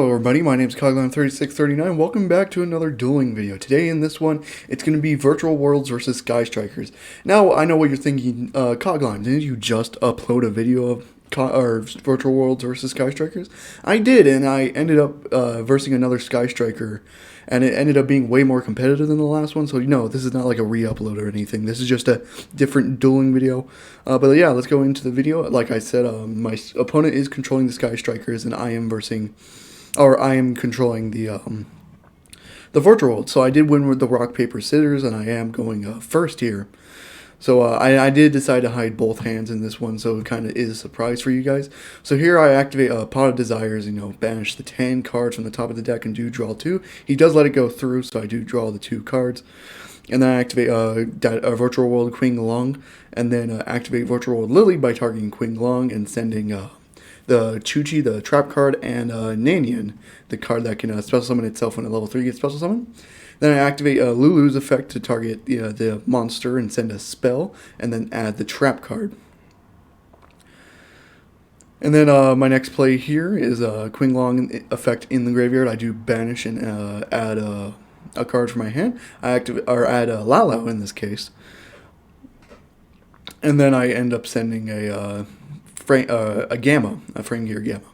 Hello everybody, my name is Cogline3639. Welcome back to another dueling video. Today in this one, it's going to be Virtual Worlds versus Sky Strikers. Now, I know what you're thinking, Cogline, didn't you just upload a video of Virtual Worlds versus Sky Strikers? I did, and I ended up versing another Sky Striker, and it ended up being way more competitive than the last one, so no, this is not like a re-upload or anything. This is just a different dueling video. But yeah, let's go into the video. Like I said, my opponent is controlling the Sky Strikers, and I am controlling the Virtual World. So I did win with the rock, paper, scissors, and I am going first here. So I did decide to hide both hands in this one, so it kind of is a surprise for you guys. So here I activate Pot of Desires, banish the 10 cards from the top of the deck and do draw 2. He does let it go through, so I do draw the 2 cards. And then I activate Virtual World Qinglong, and then activate Virtual World Lily by targeting Qinglong and sending the Chuchi, the trap card, and Nanian, the card that can special summon itself when at level 3 gets special summoned. Then I activate Lulu's effect to target the monster and send a spell, and then add the trap card. And then my next play here is Qinglong effect in the graveyard. I do banish and add a card for my hand. I add Lalao in this case. And then I end up sending a Gamma, a Frame Gear Gamma.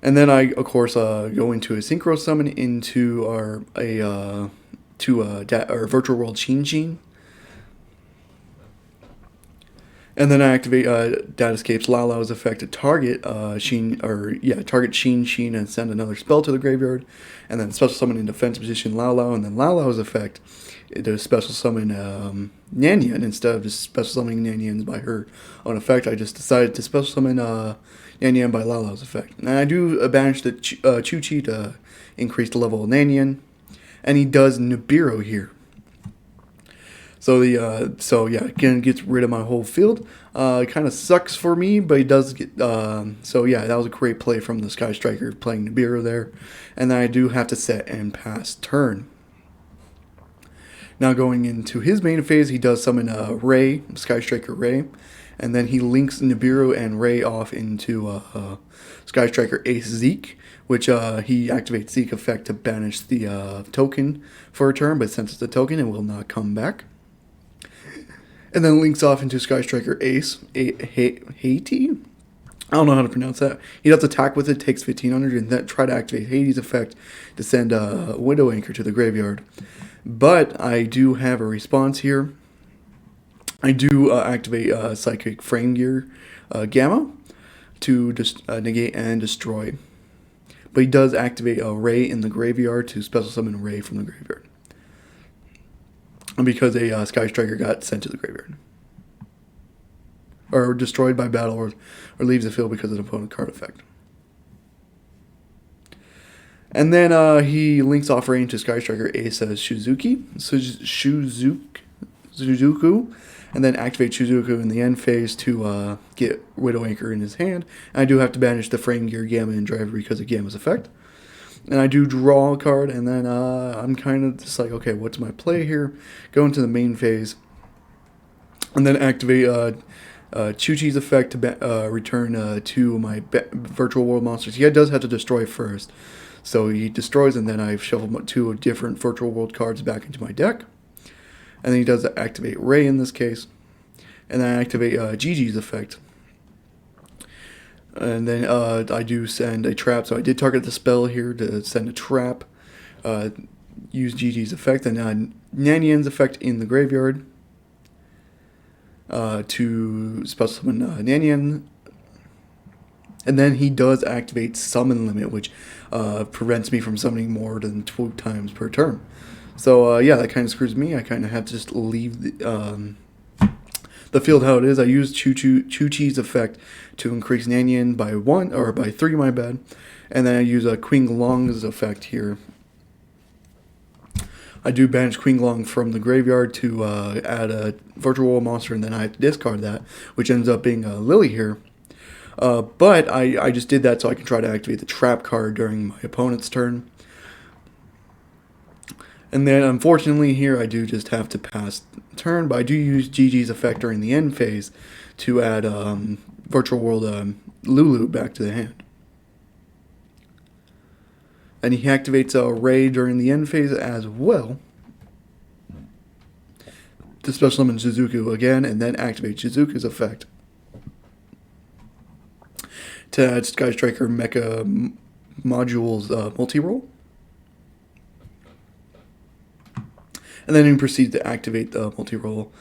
And then I, of course, go into a Synchro Summon into our Virtual World Sheen. And then I activate Datascape's Lalao's effect to target target Sheen, and send another spell to the graveyard. And then special summon in defense position Lalao, and then Lalao's effect to special summon Nanian instead of just special summoning Nanian by her own effect. I just decided to special summon Nanian by Lalao's effect. And I do banish the Chuchi to increase the level of Nanian, and he does Nibiru here. So again, gets rid of my whole field. It kind of sucks for me, but he does get. So yeah, that was a great play from the Sky Striker playing Nibiru there, and then I do have to set and pass turn. Now going into his main phase, he does summon Ray, Sky Striker Ray, and then he links Nibiru and Ray off into Sky Striker Ace Zeke, which he activates Zeke effect to banish the token for a turn, but since it's a token, it will not come back. And then links off into Sky Striker Ace, Haiti? I don't know how to pronounce that. He does attack with it, takes 1500, and then try to activate Hades' effect to send Widow Anchor to the graveyard. But I do have a response here. I do activate Psychic Frame Gear Gamma to just negate and destroy. But he does activate Ray in the graveyard to special summon Ray from the graveyard. Because a Sky Striker got sent to the graveyard. Or destroyed by battle or leaves the field because of an opponent card effect. And then he links off Ray into Sky Striker Ace as Suzuku, and then activate Suzuku in the end phase to get Widow Anchor in his hand. And I do have to banish the Frame Gear Gamma and Driver because of Gamma's effect. And I do draw a card, and then I'm kind of just like, okay, what's my play here? Go into the main phase, and then activate Chuchi's effect to return 2 of my Virtual World monsters. He does have to destroy first. So he destroys, and then I shuffle 2 different Virtual World cards back into my deck. And then he does activate Ray in this case. And then I activate Gigi's effect. And then I do send a trap. So I did target the spell here to send a trap. Use Gigi's effect. And Nanian's effect in the graveyard to special summon Nanian. And then he does activate Summon Limit, which prevents me from summoning more than 2 times per turn. So yeah, that kind of screws me. I kind of have to just leave the field how it is. I use Chuchi's effect to increase Nanian by 1, or by 3, my bad. And then I use Qinglong's effect here. I do banish Qinglong from the graveyard to add a Virtual World monster, and then I have to discard that, which ends up being Lily here. But I just did that so I can try to activate the trap card during my opponent's turn. And then, unfortunately, here I do just have to pass turn, but I do use Gigi's effect during the end phase to add Virtual World Lulu back to the hand. And he activates Ray during the end phase as well to special summon Shizuku again, and then activate Shizuku's effect to add Sky Striker Mecha Module's multi-roll. And then he proceeds to activate the multi-roll.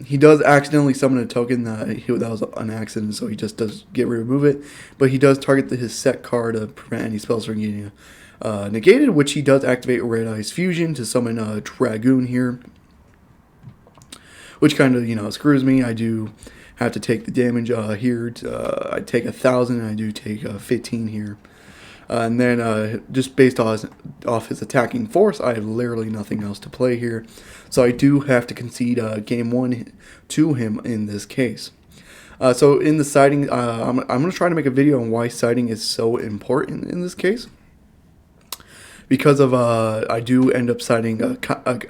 He does accidentally summon a token that was an accident, so he just does remove it. But he does target his set card to prevent any spells from getting negated, which he does activate Red Eyes Fusion to summon a Dragoon here, which kind of screws me. I do have to take the damage here. I take 1,000, and I do take 15 here. And then just based off his attacking force, I have literally nothing else to play here. So I do have to concede game 1 to him in this case. So in the siding, I'm going to try to make a video on why siding is so important in this case. Because of, I do end up siding,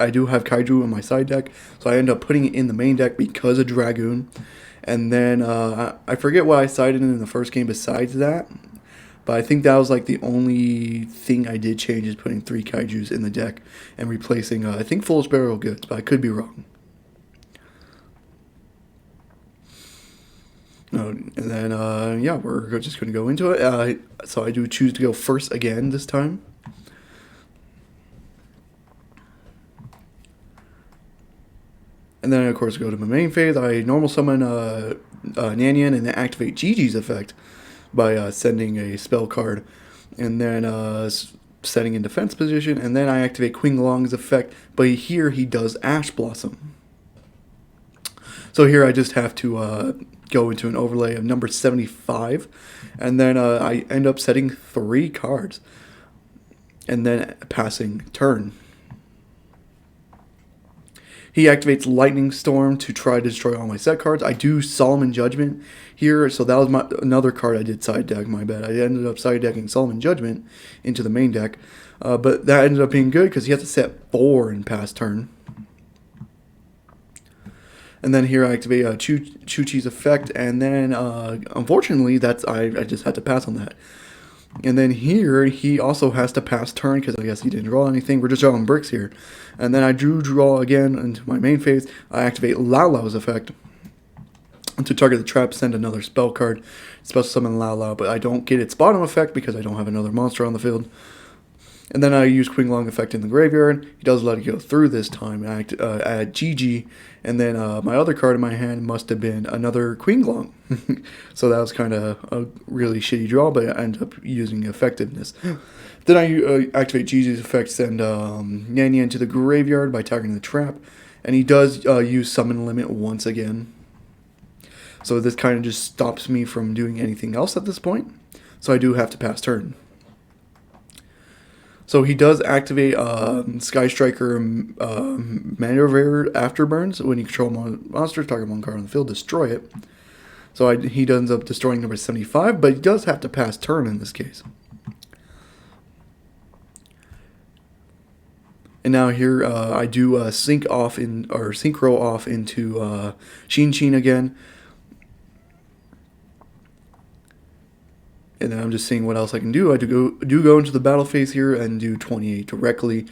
I do have Kaiju in my side deck, so I end up putting it in the main deck because of Dragoon. And then I forget what I sided in the first game besides that. But I think that was like the only thing I did change is putting 3 Kaijus in the deck and replacing, I think, Foolish Burial Goods, but I could be wrong. And then, yeah, we're just going to go into it. So I do choose to go first again this time. And then, of course, go to my main phase. I normal summon Nyan and then activate Gigi's effect by sending a spell card, and then setting in defense position, and then I activate Qinglong's effect, but here he does Ash Blossom. So here I just have to go into an overlay of number 75, and then I end up setting 3 cards, and then passing turn. He activates Lightning Storm to try to destroy all my set cards. I do Solomon Judgment here, so that was another card I did side deck, my bad. I ended up side decking Solomon Judgment into the main deck, but that ended up being good because he has to set 4 and pass turn. And then here I activate Chuchi's effect, and then unfortunately I just had to pass on that. And then here, he also has to pass turn, because I guess he didn't draw anything. We're just drawing bricks here. And then I do draw again into my main phase. I activate Lao Lao's effect to target the trap, send another spell card, special summon Lao Lao, but I don't get its bottom effect because I don't have another monster on the field. And then I use Qinglong effect in the graveyard. He does let it go through this time. I add Gigi, and then my other card in my hand must have been another Qinglong. So that was kind of a really shitty draw, but I ended up using effectiveness. Then I activate Gigi's effect, send Nyan to the graveyard by targeting the trap, and he does use Summon Limit once again. So this kind of just stops me from doing anything else at this point. So I do have to pass turn. So he does activate Sky Striker Maneuver Afterburns. When you control monsters, target one card on the field, destroy it. So he ends up destroying number 75, but he does have to pass turn in this case. And now here I do synchro off into Shin again. And then I'm just seeing what else I can do. I do go into the battle phase here and do 28 directly,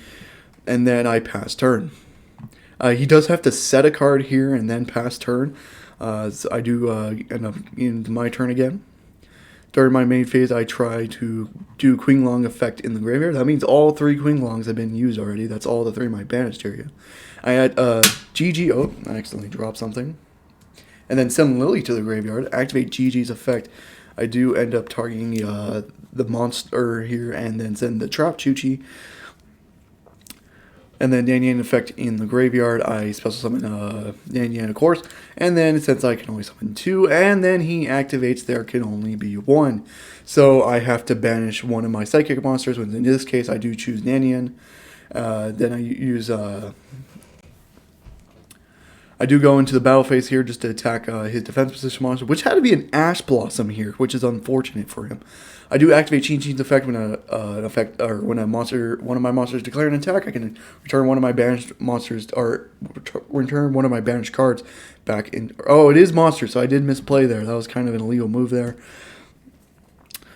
and then I pass turn. He does have to set a card here and then pass turn. So I do end up into my turn again. During my main phase, I try to do Qinglong effect in the graveyard. That means all 3 Qinglongs have been used already. That's all the 3 in my banished area. I add Gigi. Oh, I accidentally dropped something. And then send Lily to the graveyard. Activate Gigi's effect. I do end up targeting the monster here and then send the trap Chuchi. And then Nyan effect in the graveyard. I special summon Nyan, of course. And then since I can only summon 2, and then he activates there can only be 1. So I have to banish one of my psychic monsters. In this case, I do choose Nyan. Then I use... I do go into the battle phase here just to attack his defense position monster, which had to be an Ash Blossom here, which is unfortunate for him. I do activate Shin-Chin's effect when one of my monsters declare an attack. I can return one of my banished monsters, or return one of my banished cards back in. Oh, it is monster, so I did misplay there. That was kind of an illegal move there.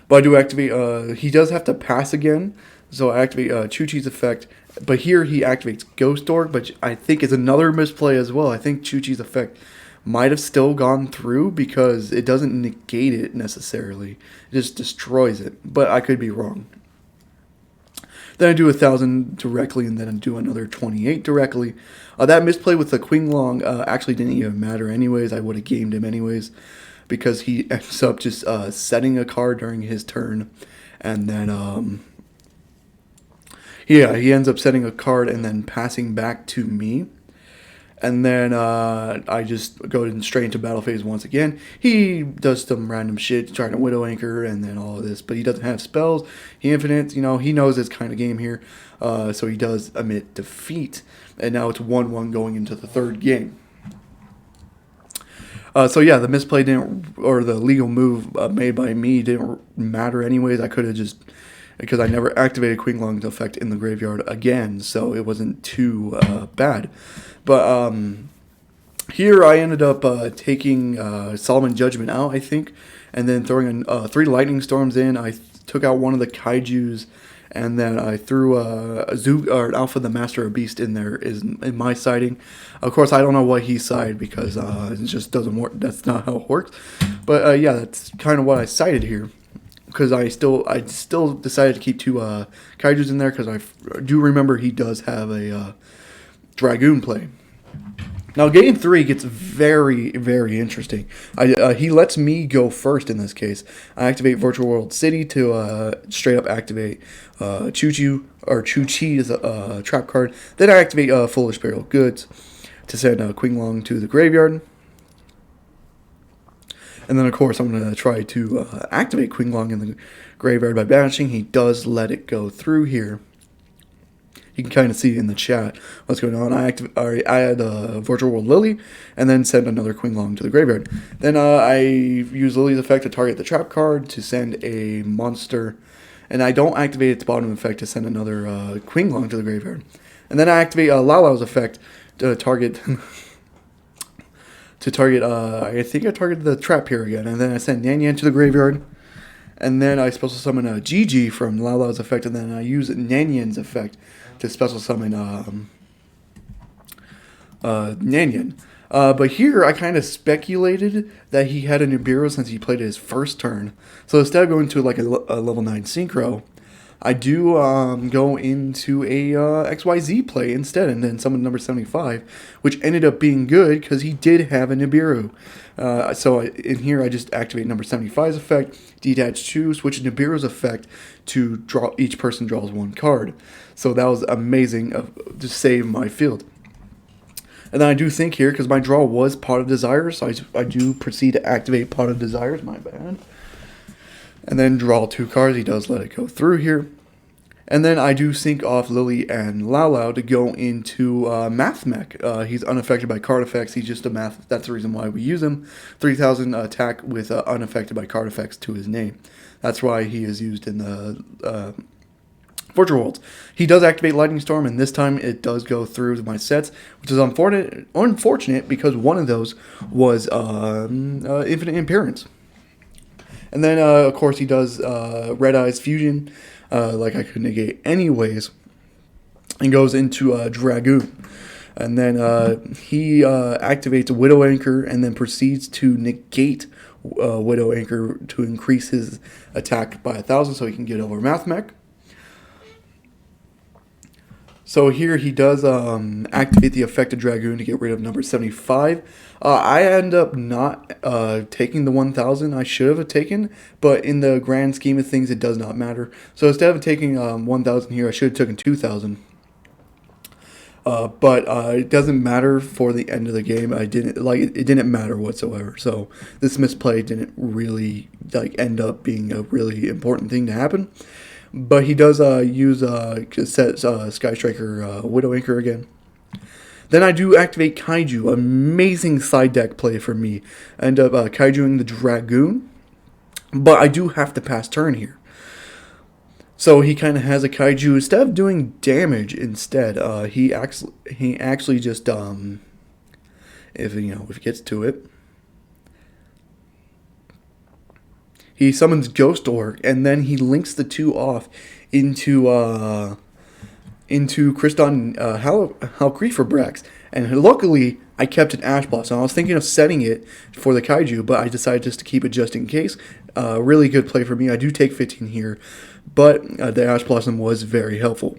But I do activate, he does have to pass again, so I activate Chu-Chi's effect. But here he activates Ghost Orb, but I think it's another misplay as well. I think Chu-Chi's effect might have still gone through because it doesn't negate it necessarily. It just destroys it, but I could be wrong. Then I do 1,000 directly, and then I do another 28 directly. That misplay with the Qinglong actually didn't even matter anyways. I would have gamed him anyways because he ends up just setting a card during his turn, and then yeah, he ends up setting a card and then passing back to me. And then I just go straight into battle phase once again. He does some random shit, trying to Widow Anchor and then all of this. But he doesn't have spells. He infinite, he knows this kind of game here. So he does emit defeat. And now it's 1-1 going into the third game. So yeah, the misplay or the legal move made by me didn't matter anyways. I could have just, because I never activated Qinglong's effect in the graveyard again, so it wasn't too bad. But here I ended up taking Solomon Judgment out, I think, and then throwing 3 Lightning Storms in. I took out one of the Kaijus, and then I threw a Zug or an Alpha the Master of Beast in there in my siding. Of course, I don't know what he sided because it just doesn't work. That's not how it works. But yeah, that's kind of what I sided here. Because I still decided to keep 2 Kaijus in there because I do remember he does have a Dragoon play. Now game 3 gets very, very interesting. He lets me go first in this case. I activate Virtual World City to straight up activate Chu-Chi is a trap card. Then I activate Foolish Burial Goods to send Qinglong to the graveyard. And then, of course, I'm going to try to activate Qinglong in the graveyard by banishing. He does let it go through here. You can kind of see in the chat what's going on. I add Virtual World Lily, and then send another Qinglong to the graveyard. Then I use Lily's effect to target the trap card to send a monster. And I don't activate its bottom effect to send another Qinglong to the graveyard. And then I activate Lau-Lau's effect to target... I think I targeted the trap here again, and then I send Yan Yan to the graveyard, and then I special summon Gigi from Lau-Lau's effect, and then I use Yan Yan's effect to special summon Yan Yan. But here I kind of speculated that he had a Nibiru since he played his first turn, so instead of going to like a level 9 Synchro, I do go into a XYZ play instead, and then summon number 75, which ended up being good because he did have a Nibiru. So in here, I just activate number 75's effect, detach 2, switch Nibiru's effect to draw. Each person draws 1 card. So that was amazing to save my field. And then I do think here, because my draw was Pot of Desires, so I do proceed to activate Pot of Desires, my bad. And then draw 2 cards. He does let it go through here. And then I do sync off Lily and Lau-Lau to go into Math Mech. He's unaffected by card effects. He's just a math. That's the reason why we use him. 3,000 attack with unaffected by card effects to his name. That's why he is used in the Virtual Worlds. He does activate Lightning Storm, and this time it does go through my sets, which is unfortunate because one of those was Infinite Appearance. And then, of course, he does Red Eyes Fusion, like I could negate anyways, and goes into Dragoon. And then he activates Widow Anchor and then proceeds to negate Widow Anchor to increase his attack by 1,000 so he can get over Math Mech. So here he does activate the affected Dragoon to get rid of number 75. I end up not taking the 1,000 I should have taken, but in the grand scheme of things, it does not matter. So instead of taking 1,000 here, I should have taken 2,000. But it doesn't matter for the end of the game. It didn't matter whatsoever. So this misplay didn't really end up being a really important thing to happen. But he does use Sky Striker Widow Anchor again. Then I do activate Kaiju. Amazing side deck play for me. I end up Kaijuing the Dragoon. But I do have to pass turn here. So he kind of has a Kaiju. Instead of doing damage instead, he actually just, if he gets to it, he summons Ghost Orc, and then he links the two off into Kriston Halcreeferbrax. And luckily, I kept an Ash Blossom. I was thinking of setting it for the Kaiju, but I decided just to keep it just in case. Really good play for me. I do take 15 here, but the Ash Blossom was very helpful.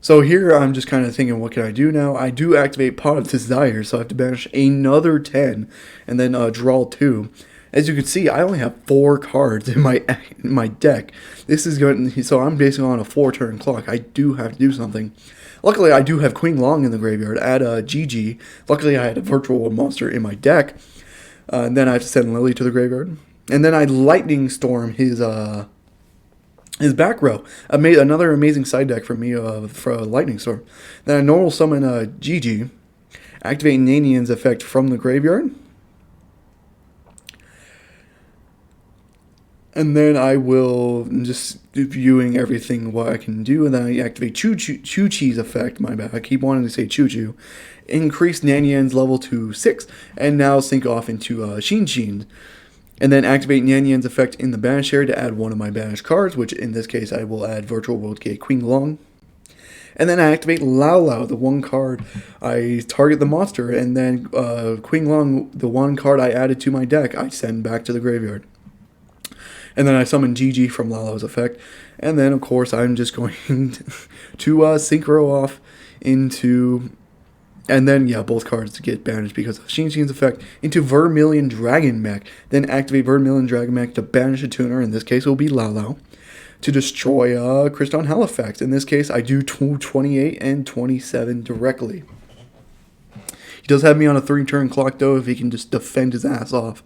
So here I'm just kind of thinking, what can I do now? I do activate Pot of Desire, so I have to banish another 10 and then draw 2. As you can see, I only have 4 cards in my deck. This is going, so I'm basically on a 4-turn clock. I do have to do something. Luckily, I do have Queen Long in the graveyard. Add GG. Luckily, I had a Virtual World monster in my deck. And then I have to send Lily to the graveyard. And then I Lightning Storm his back row. I made another amazing side deck for me for a Lightning Storm. Then I normal summon GG. Activate Nanian's effect from the graveyard. And then I will just viewing everything what I can do, and then I activate Choo-Chee's effect. My bad, I keep wanting to say Choo-Choo. Increase Nyanyan's level to 6, and now sync off into Shin. And then activate Nyanyan's effect in the banish area to add one of my banished cards, which in this case I will add Virtual World Gate Queen Long. And then I activate Lao, the one card I target the monster, and then Queen Long, the one card I added to my deck, I send back to the graveyard. And then I summon GG from Lalo's effect. And then, of course, I'm just going to synchro off into... And then, yeah, both cards to get banished because of Shin's effect into Vermilion Dragon Mech. Then activate Vermilion Dragon Mech to banish a tuner. In this case, it will be Lao. To destroy Kriston Halifax. In this case, I do 28 and 27 directly. He does have me on a 3-turn clock, though, if he can just defend his ass off.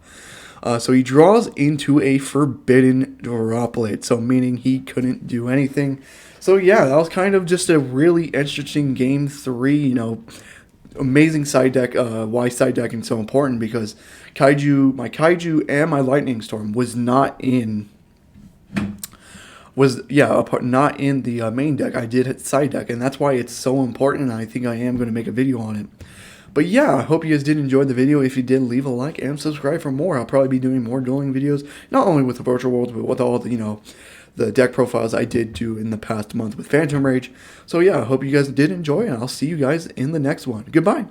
So he draws into a Forbidden Droplet, so meaning he couldn't do anything. So yeah, that was kind of just a really interesting game 3, you know, amazing side deck. Why side decking so important? Because my Kaiju and my Lightning Storm was not in the main deck. I did hit side deck, and that's why it's so important, and I think I am going to make a video on it. But yeah, I hope you guys did enjoy the video. If you did, leave a like and subscribe for more. I'll probably be doing more dueling videos, not only with the Virtual Worlds, but with all the, the deck profiles I did do in the past month with Phantom Rage. So yeah, I hope you guys did enjoy, and I'll see you guys in the next one. Goodbye.